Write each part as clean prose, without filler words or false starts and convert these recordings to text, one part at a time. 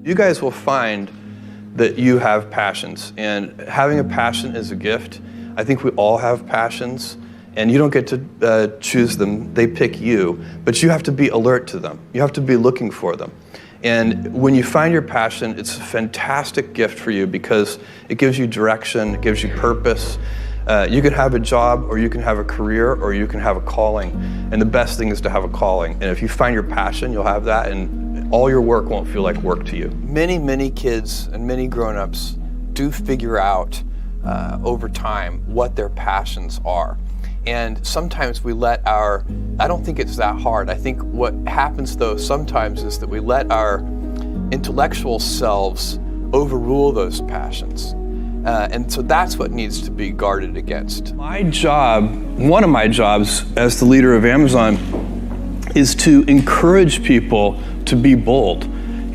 You guys will find that you have passions, and having a passion is a gift. I think we all have passions, and you don't get to choose them. They pick you, but you have to be alert to them. You have to be looking for them. And when you find your passion, it's a fantastic gift for you because it gives you direction, it gives you purpose. You can have a job, or you can have a career, or you can have a calling. And the best thing is to have a calling. And if you find your passion, you'll have that, and all your work won't feel like work to you. Many kids and many grown-ups do figure out over time what their passions are. And sometimes we let I don't think it's that hard. I think what happens though sometimes is that we let our intellectual selves overrule those passions. And so that's what needs to be guarded against. My job, one of my jobs as the leader of Amazon, is to encourage people to be bold.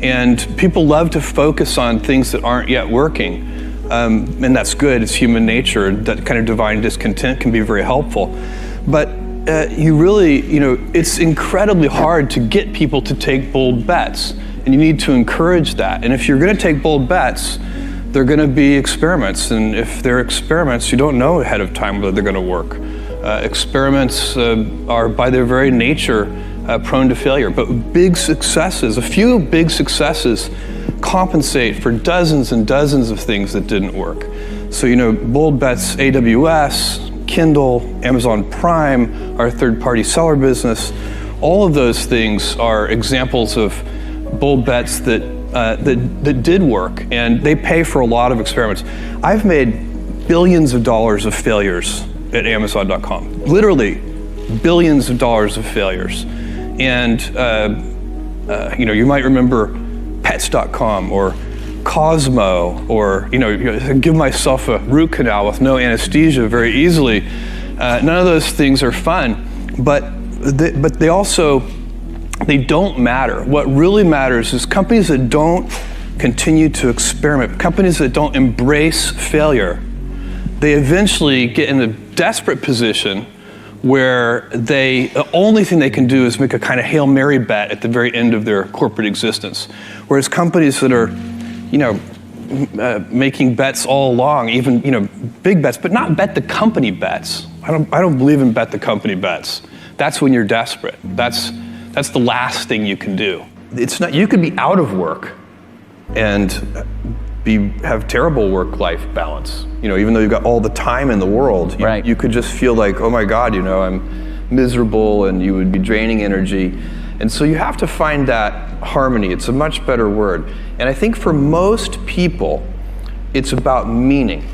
And people love to focus on things that aren't yet working. And that's good, it's human nature. That kind of divine discontent can be very helpful. But it's incredibly hard to get people to take bold bets. And you need to encourage that. And if you're gonna take bold bets, they're going to be experiments, and if they're experiments, you don't know ahead of time whether they're going to work. Experiments are by their very nature prone to failure, but a few big successes compensate for dozens and dozens of things that didn't work. So, bold bets, AWS, Kindle, Amazon Prime, our third-party seller business, all of those things are examples of bold bets that did work, and they pay for a lot of experiments. I've made billions of dollars of failures at Amazon.com. Literally, billions of dollars of failures. And you might remember Pets.com or Cosmo, or give myself a root canal with no anesthesia very easily. None of those things are fun, but they don't matter. What really matters is companies that don't continue to experiment, companies that don't embrace failure, they eventually get in a desperate position where the only thing they can do is make a kind of Hail Mary bet at the very end of their corporate existence. Whereas companies that are, making bets all along, even, big bets, but not bet the company bets. I don't believe in bet the company bets. That's when you're desperate. That's the last thing you can do. It's not. You could be out of work and have terrible work-life balance. Even though you've got all the time in the world, right. You could just feel like, oh my God, I'm miserable, and you would be draining energy. And so you have to find that harmony. It's a much better word. And I think for most people, it's about meaning.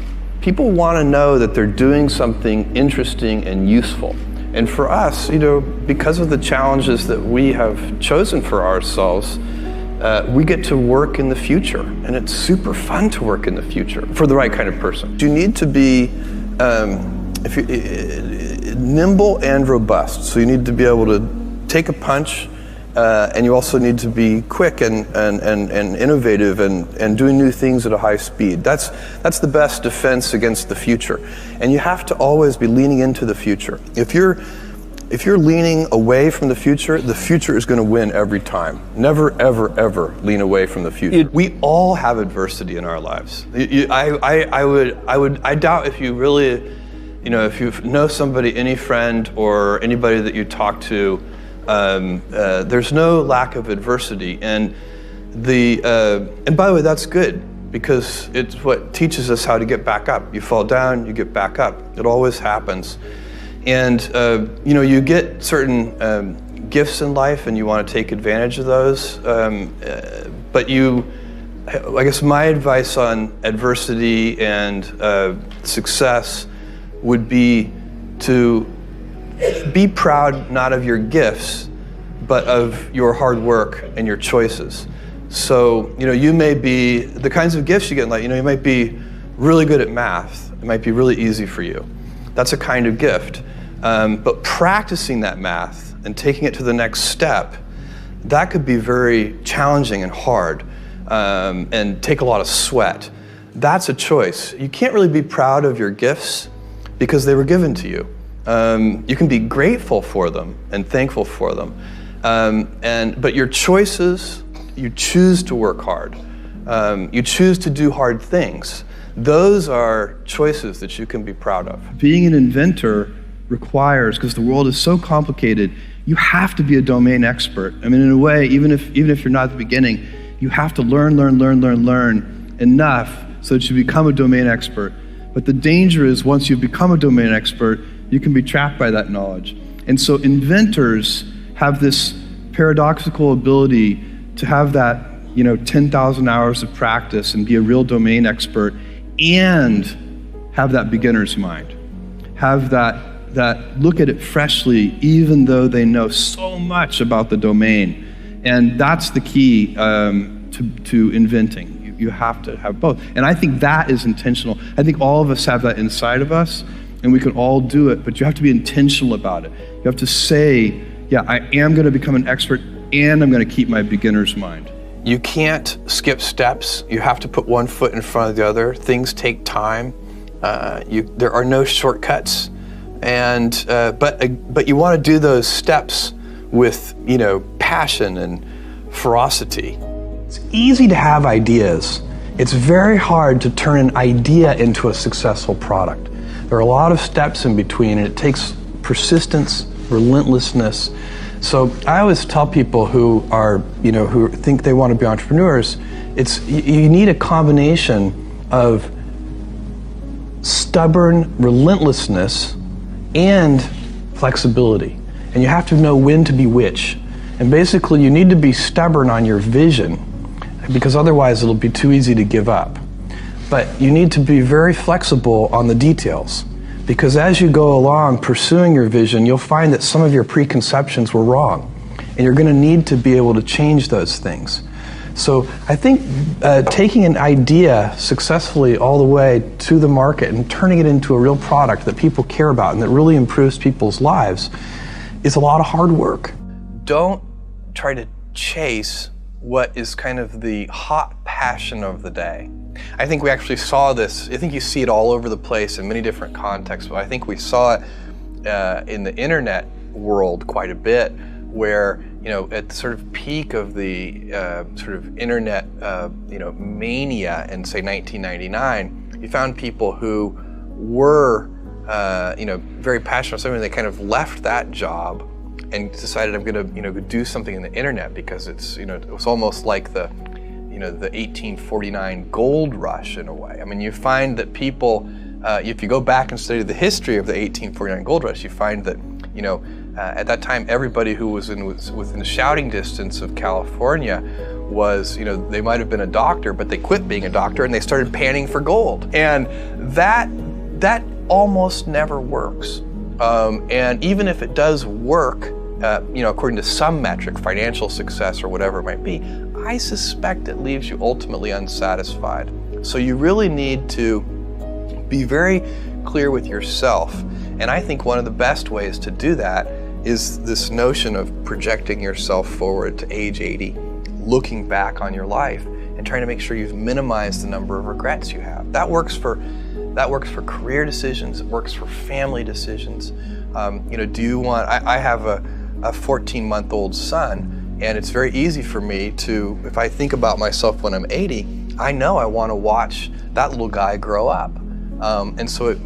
People want to know that they're doing something interesting and useful. And for us, because of the challenges that we have chosen for ourselves, we get to work in the future, and it's super fun to work in the future for the right kind of person. You need to be nimble and robust. So you need to be able to take a punch, and you also need to be quick and innovative and doing new things at a high speed. That's the best defense against the future. And you have to always be leaning into the future. If you're leaning away from the future is going to win every time. Never, ever, ever lean away from the future. We all have adversity in our lives. I doubt if you really, if you know somebody, any friend or anybody that you talk to, there's no lack of adversity, and by the way, that's good, because it's what teaches us how to get back up. You fall down, you get back up. It always happens. And you get certain gifts in life, and you want to take advantage of those. But I guess my advice on adversity and success would be to be proud not of your gifts, but of your hard work and your choices. So, you may be, the kinds of gifts you get in life, you might be really good at math. It might be really easy for you. That's a kind of gift. But practicing that math and taking it to the next step, that could be very challenging and hard, and take a lot of sweat. That's a choice. You can't really be proud of your gifts because they were given to you. You can be grateful for them and thankful for them. But your choices you choose to work hard. You choose to do hard things. Those are choices that you can be proud of. Being an inventor requires, because the world is so complicated, you have to be a domain expert. I mean, in a way, even if you're not at the beginning, you have to learn enough so that you become a domain expert. But the danger is once you become a domain expert, you can be trapped by that knowledge. And so inventors have this paradoxical ability to have that 10,000 hours of practice and be a real domain expert and have that beginner's mind. Have that look at it freshly, even though they know so much about the domain. And that's the key to inventing. You have to have both. And I think that is intentional. I think all of us have that inside of us, and we can all do it, but you have to be intentional about it. You have to say, yeah, I am going to become an expert, and I'm going to keep my beginner's mind. You can't skip steps. You have to put one foot in front of the other. Things take time. There are no shortcuts, and but you want to do those steps with passion and ferocity. It's easy to have ideas. It's very hard to turn an idea into a successful product. There are a lot of steps in between, and it takes persistence, relentlessness. So I always tell people who think they want to be entrepreneurs, you need a combination of stubborn relentlessness and flexibility. And you have to know when to be which. And basically you need to be stubborn on your vision, because otherwise it'll be too easy to give up. But you need to be very flexible on the details, because as you go along pursuing your vision, you'll find that some of your preconceptions were wrong, and you're going to need to be able to change those things. So I think taking an idea successfully all the way to the market and turning it into a real product that people care about and that really improves people's lives is a lot of hard work. Don't try to chase what is kind of the hot passion of the day. I think we actually saw this, I think you see it all over the place in many different contexts, but I think we saw it in the internet world quite a bit, where at the sort of peak of the sort of internet mania in say 1999, you found people who were very passionate about something. They kind of left that job and decided, I'm going to do something in the internet, because it's it was almost like the the 1849 gold rush in a way. I mean, you find that people, if you go back and study the history of the 1849 gold rush, you find that at that time everybody who was within shouting distance of California was they might have been a doctor, but they quit being a doctor and they started panning for gold, and that almost never works. And even if it does work, according to some metric, financial success or whatever it might be, I suspect it leaves you ultimately unsatisfied. So you really need to be very clear with yourself. And I think one of the best ways to do that is this notion of projecting yourself forward to age 80, looking back on your life and trying to make sure you've minimized the number of regrets you have. That works for career decisions. It works for family decisions. Do you want? I have a 14-month-old son, and it's very easy for me to, if I think about myself when I'm 80, I know I want to watch that little guy grow up. And so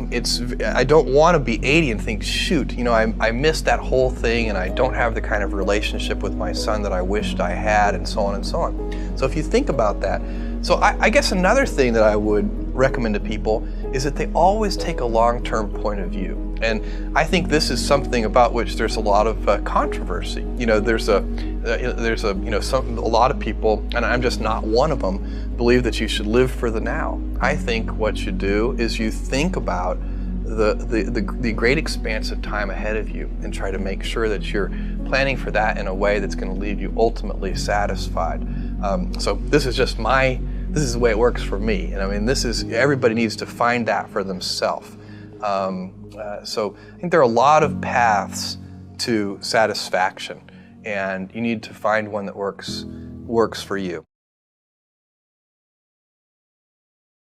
I don't want to be 80 and think, shoot, I missed that whole thing, and I don't have the kind of relationship with my son that I wished I had, and so on and so on. So if you think about that, so I guess another thing that I would recommend to people is that they always take a long-term point of view. And I think this is something about which there's a lot of controversy. There's a lot of people, and I'm just not one of them, believe that you should live for the now. I think what you do is you think about the great expanse of time ahead of you and try to make sure that you're planning for that in a way that's going to leave you ultimately satisfied. So this is the way it works for me. And I mean, everybody needs to find that for themselves. So I think there are a lot of paths to satisfaction, and you need to find one that works for you.